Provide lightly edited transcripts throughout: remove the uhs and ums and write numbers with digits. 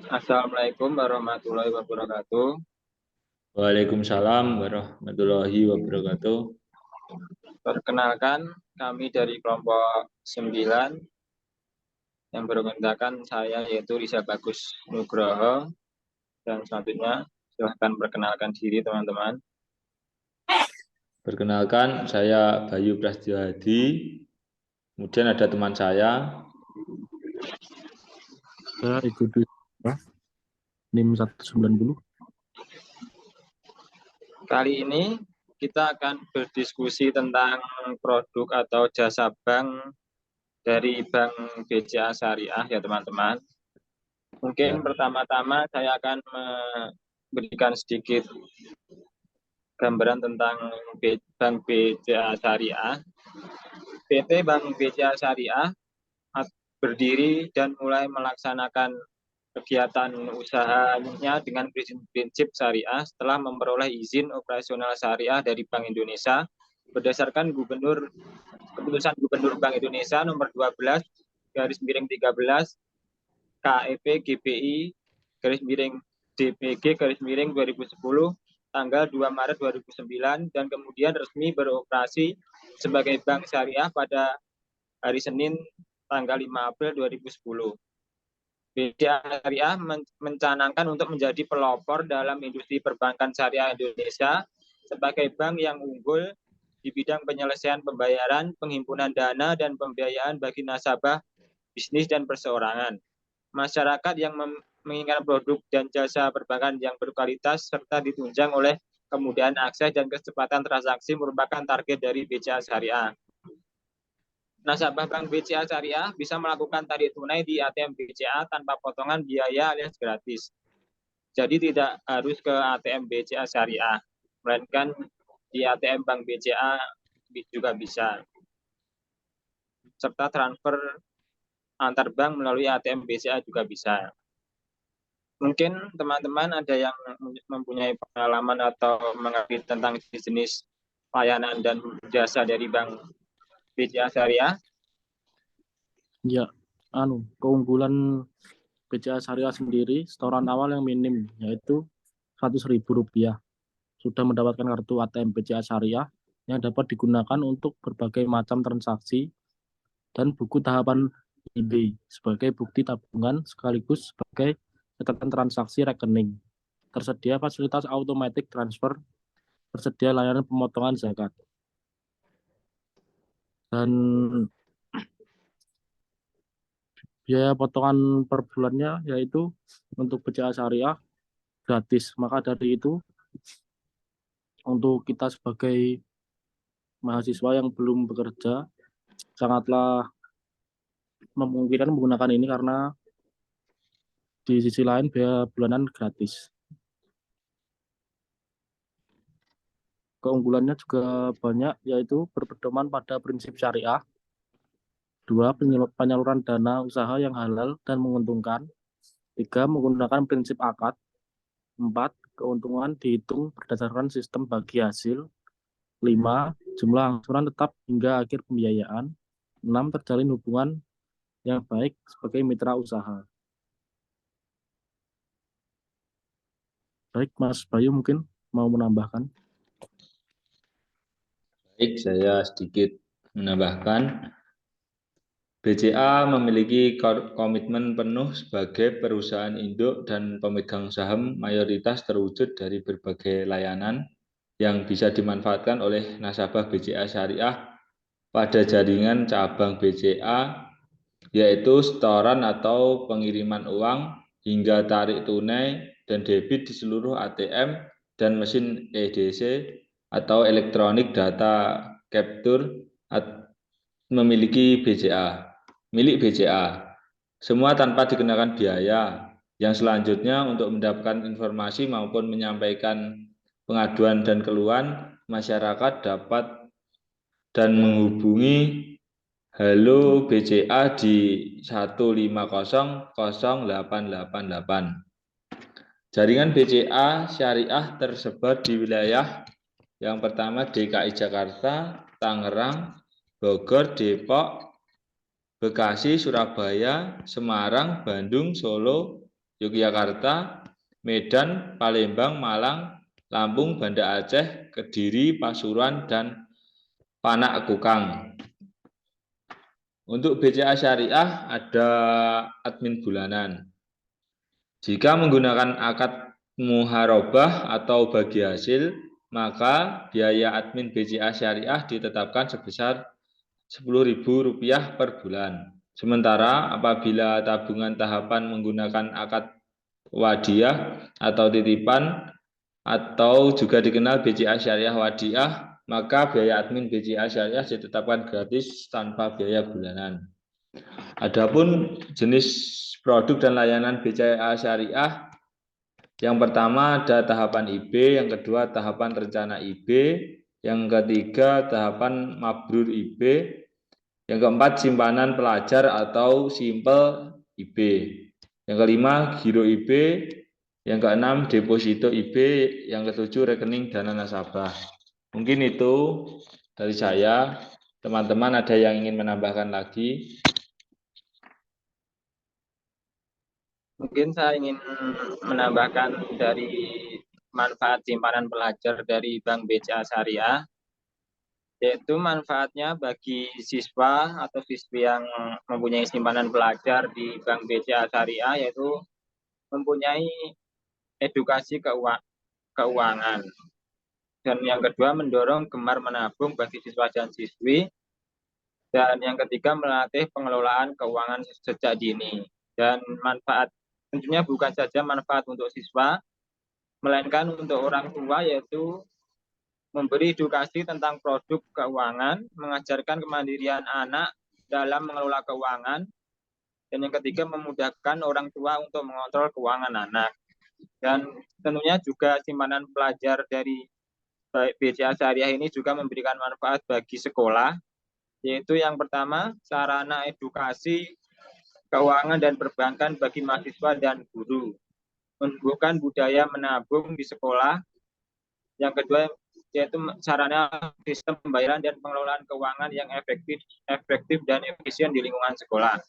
Assalamualaikum warahmatullahi wabarakatuh. Waalaikumsalam warahmatullahi wabarakatuh. Perkenalkan, kami dari kelompok 9 yang beranggotakan saya yaitu Riza Bagus Nugroho, dan selanjutnya silahkan perkenalkan diri teman-teman. Perkenalkan, saya Bayu Prasetyo Hadi. Kemudian ada teman saya. Saya Ego Dwi NIM 190. Kali ini kita akan berdiskusi tentang produk atau jasa bank dari Bank BCA Syariah ya teman-teman. Mungkin pertama-tama saya akan memberikan sedikit gambaran tentang Bank BCA Syariah. PT Bank BCA Syariah berdiri dan mulai melaksanakan kegiatan usahanya dengan prinsip syariah setelah memperoleh izin operasional syariah dari Bank Indonesia berdasarkan keputusan Gubernur Bank Indonesia nomor 12/13 KEP GBI DPG 2010 tanggal 2 Maret 2009 dan kemudian resmi beroperasi sebagai bank syariah pada hari Senin tanggal 5 April 2010. BCA Syariah mencanangkan untuk menjadi pelopor dalam industri perbankan syariah Indonesia sebagai bank yang unggul di bidang penyelesaian pembayaran, penghimpunan dana, dan pembiayaan bagi nasabah, bisnis, dan perseorangan. Masyarakat yang menginginkan produk dan jasa perbankan yang berkualitas serta ditunjang oleh kemudahan akses dan kecepatan transaksi merupakan target dari BCA Syariah. Nasabah Bank BCA Syariah bisa melakukan tarik tunai di ATM BCA tanpa potongan biaya alias gratis. Jadi tidak harus ke ATM BCA Syariah, melainkan di ATM Bank BCA juga bisa. Serta transfer antar bank melalui ATM BCA juga bisa. Mungkin teman-teman ada yang mempunyai pengalaman atau mengerti tentang jenis layanan dan jasa dari Bank BCA Syariah? Ya, keunggulan BCA Syariah sendiri, setoran awal yang minim yaitu Rp100.000. Sudah mendapatkan kartu ATM BCA Syariah yang dapat digunakan untuk berbagai macam transaksi dan buku tahapan IB sebagai bukti tabungan sekaligus sebagai catatan transaksi rekening. Tersedia fasilitas automatic transfer, tersedia layanan pemotongan zakat. Dan biaya potongan per bulannya yaitu untuk BCA Syariah gratis. Maka dari itu, untuk kita sebagai mahasiswa yang belum bekerja, sangatlah memungkinkan menggunakan ini karena di sisi lain biaya bulanan gratis. Keunggulannya juga banyak, yaitu berpedoman pada prinsip syariah. 2. Penyaluran dana usaha yang halal dan menguntungkan. 3. Menggunakan prinsip akad. 4. Keuntungan dihitung berdasarkan sistem bagi hasil. 5. Jumlah angsuran tetap hingga akhir pembiayaan. 6. Terjalin hubungan yang baik sebagai mitra usaha. Baik, Mas Bayu mungkin mau menambahkan. Baik, saya sedikit menambahkan. BCA memiliki komitmen penuh sebagai perusahaan induk dan pemegang saham mayoritas terwujud dari berbagai layanan yang bisa dimanfaatkan oleh nasabah BCA Syariah pada jaringan cabang BCA, yaitu setoran atau pengiriman uang hingga tarik tunai dan debit di seluruh ATM dan mesin EDC atau Electronic Data Capture milik BCA. Semua tanpa dikenakan biaya. Yang selanjutnya untuk mendapatkan informasi maupun menyampaikan pengaduan dan keluhan, masyarakat dapat dan menghubungi Halo BCA di 1500888. Jaringan BCA Syariah tersebar di wilayah yang pertama DKI Jakarta, Tangerang, Bogor, Depok, Bekasi, Surabaya, Semarang, Bandung, Solo, Yogyakarta, Medan, Palembang, Malang, Lampung, Banda Aceh, Kediri, Pasuruan, dan Panakukang. Untuk BCA Syariah ada admin bulanan. Jika menggunakan akad muharobah atau bagi hasil, maka biaya admin BCA Syariah ditetapkan sebesar Rp10.000 per bulan. Sementara apabila tabungan tahapan menggunakan akad wadiah atau titipan atau juga dikenal BCA Syariah Wadiah, maka biaya admin BCA Syariah ditetapkan gratis tanpa biaya bulanan. Adapun jenis produk dan layanan BCA Syariah, yang pertama ada tahapan IB, yang kedua tahapan rencana IB, yang ketiga tahapan mabrur IB, yang keempat simpanan pelajar atau simple IB, yang kelima giro IB, yang keenam deposito IB, yang ketujuh rekening dana nasabah. Mungkin itu dari saya. Teman-teman ada yang ingin menambahkan lagi? Mungkin saya ingin menambahkan dari manfaat simpanan pelajar dari Bank BCA Syariah, yaitu manfaatnya bagi siswa atau siswi yang mempunyai simpanan pelajar di Bank BCA Syariah, yaitu mempunyai edukasi keuangan. Dan yang kedua, mendorong gemar menabung bagi siswa dan siswi. Dan yang ketiga, melatih pengelolaan keuangan sejak dini. Dan manfaat tentunya bukan saja manfaat untuk siswa, melainkan untuk orang tua, yaitu memberi edukasi tentang produk keuangan, mengajarkan kemandirian anak dalam mengelola keuangan, dan yang ketiga memudahkan orang tua untuk mengontrol keuangan anak. Dan tentunya juga simpanan pelajar dari BCA Syariah ini juga memberikan manfaat bagi sekolah, yaitu yang pertama sarana edukasi keuangan dan perbankan bagi mahasiswa dan guru, menumbuhkan budaya menabung di sekolah. Yang kedua yaitu sarana sistem pembayaran dan pengelolaan keuangan yang efektif dan efisien di lingkungan sekolah.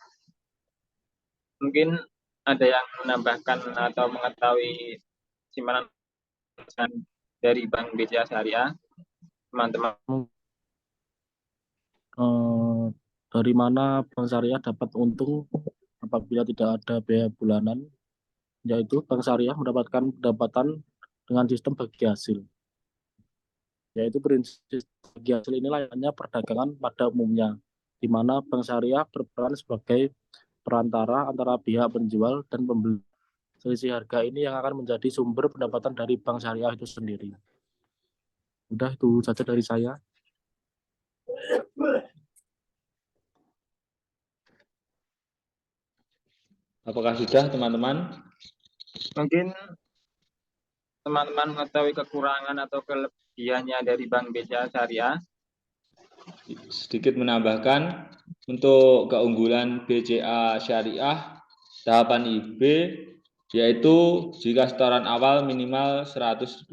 Mungkin ada yang menambahkan atau mengetahui simpanan dari Bank BCA Syariah, teman-teman? Dari mana Bank Syariah dapat untung apabila tidak ada biaya bulanan, yaitu Bank Syariah mendapatkan pendapatan dengan sistem bagi hasil. Yaitu prinsip bagi hasil ini layaknya perdagangan pada umumnya, di mana Bank Syariah berperan sebagai perantara antara pihak penjual dan pembeli. Selisih harga ini yang akan menjadi sumber pendapatan dari Bank Syariah itu sendiri. Udah, itu saja dari saya. Apakah sudah, teman-teman? Mungkin teman-teman mengetahui kekurangan atau kelebihannya dari Bank BCA Syariah. Sedikit menambahkan, untuk keunggulan BCA Syariah tahapan IB, yaitu jika setoran awal minimal Rp100.000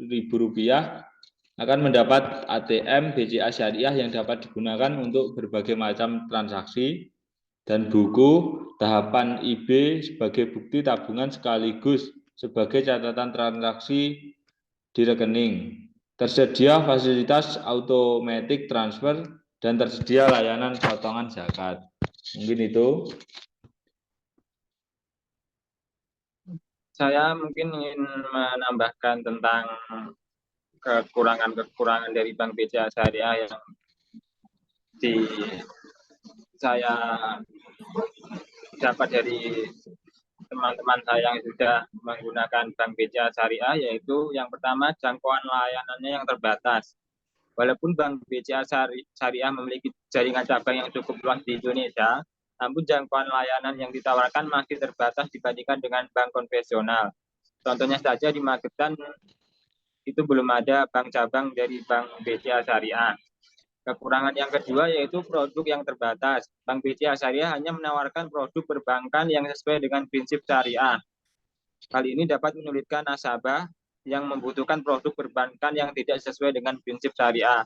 akan mendapat ATM BCA Syariah yang dapat digunakan untuk berbagai macam transaksi, dan buku tahapan IB sebagai bukti tabungan sekaligus sebagai catatan transaksi di rekening. Tersedia fasilitas automatic transfer dan tersedia layanan potongan zakat. Mungkin itu. Saya mungkin ingin menambahkan tentang kekurangan-kekurangan dari Bank BCA Syariah yang saya dapat dari teman-teman saya yang sudah menggunakan Bank BCA Syariah, yaitu yang pertama jangkauan layanannya yang terbatas. Walaupun Bank BCA Syariah memiliki jaringan cabang yang cukup luas di Indonesia, namun jangkauan layanan yang ditawarkan masih terbatas dibandingkan dengan bank konvensional. Contohnya saja di Magetan itu belum ada bank cabang dari Bank BCA Syariah. Kekurangan yang kedua yaitu produk yang terbatas. Bank BCA Syariah hanya menawarkan produk perbankan yang sesuai dengan prinsip syariah. Hal ini dapat menyulitkan nasabah yang membutuhkan produk perbankan yang tidak sesuai dengan prinsip syariah.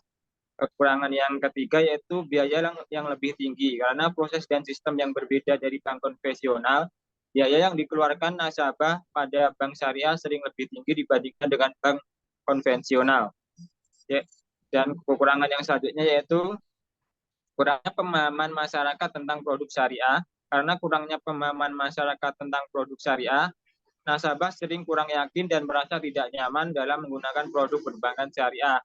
Kekurangan yang ketiga yaitu biaya yang lebih tinggi karena proses dan sistem yang berbeda dari bank konvensional. Biaya yang dikeluarkan nasabah pada bank syariah sering lebih tinggi dibandingkan dengan bank konvensional. Ya. Dan kekurangan yang selanjutnya yaitu kurangnya pemahaman masyarakat tentang produk syariah. Karena kurangnya pemahaman masyarakat tentang produk syariah, nasabah sering kurang yakin dan merasa tidak nyaman dalam menggunakan produk perbankan syariah.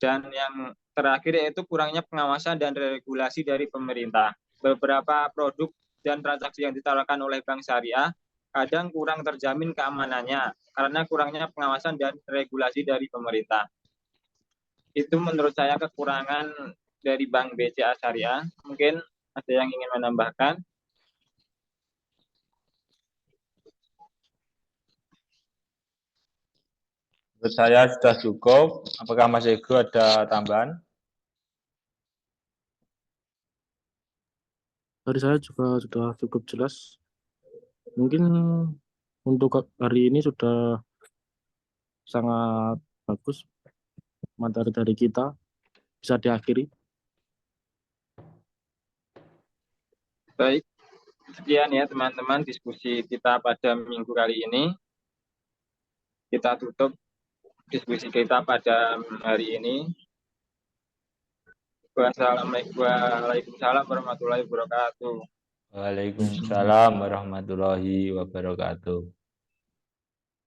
Dan yang terakhir yaitu kurangnya pengawasan dan regulasi dari pemerintah. Beberapa produk dan transaksi yang ditawarkan oleh bank syariah kadang kurang terjamin keamanannya karena kurangnya pengawasan dan regulasi dari pemerintah. Itu menurut saya kekurangan dari Bank BCA Syariah. Mungkin ada yang ingin menambahkan? Menurut saya sudah cukup. Apakah Mas Ego ada tambahan? Dari saya juga sudah cukup jelas. Mungkin untuk hari ini sudah sangat bagus materi dari kita, bisa diakhiri. Baik, sekian ya teman-teman diskusi kita pada minggu kali ini. Kita tutup diskusi kita pada hari ini. Waalaikumsalam warahmatullahi wabarakatuh. Waalaikumsalam warahmatullahi wabarakatuh.